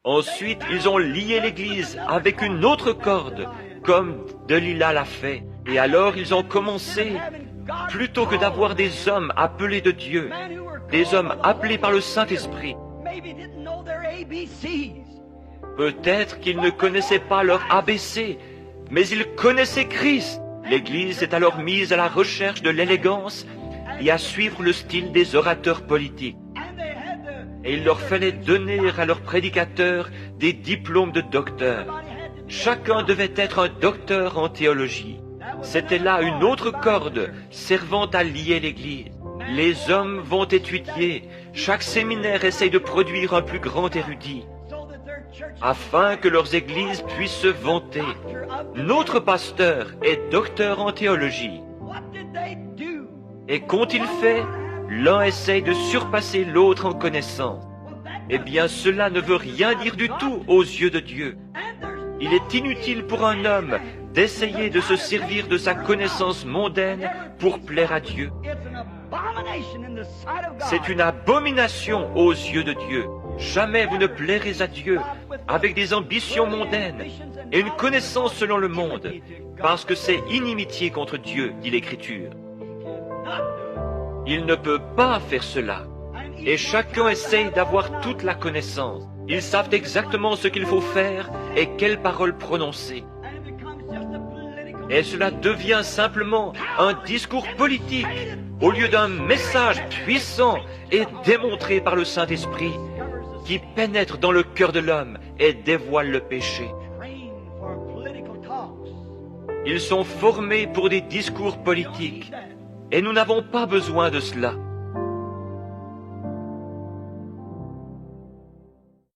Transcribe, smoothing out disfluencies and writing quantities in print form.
Ensuite, ils ont lié l'Église avec une autre corde, comme Delilah l'a fait. Et alors, ils ont commencé, plutôt que d'avoir des hommes appelés de Dieu, des hommes appelés par le Saint-Esprit, peut-être qu'ils ne connaissaient pas leur ABC, mais ils connaissaient Christ. L'Église est alors mise à la recherche de l'élégance et à suivre le style des orateurs politiques. Et il leur fallait donner à leurs prédicateurs des diplômes de docteur. Chacun devait être un docteur en théologie. C'était là une autre corde servant à lier l'Église. Les hommes vont étudier. Chaque séminaire essaye de produire un plus grand érudit, afin que leurs églises puissent se vanter. Notre pasteur est docteur en théologie. Et qu'ont-ils fait? L'un essaye de surpasser l'autre en connaissance. Eh bien, cela ne veut rien dire du tout aux yeux de Dieu. Il est inutile pour un homme d'essayer de se servir de sa connaissance mondaine pour plaire à Dieu. C'est une abomination aux yeux de Dieu. Jamais vous ne plairez à Dieu avec des ambitions mondaines et une connaissance selon le monde, parce que c'est inimitié contre Dieu, dit l'Écriture. Il ne peut pas faire cela. Et chacun essaye d'avoir toute la connaissance. Ils savent exactement ce qu'il faut faire et quelles paroles prononcer. Et cela devient simplement un discours politique au lieu d'un message puissant et démontré par le Saint-Esprit qui pénètre dans le cœur de l'homme et dévoile le péché. Ils sont formés pour des discours politiques et nous n'avons pas besoin de cela.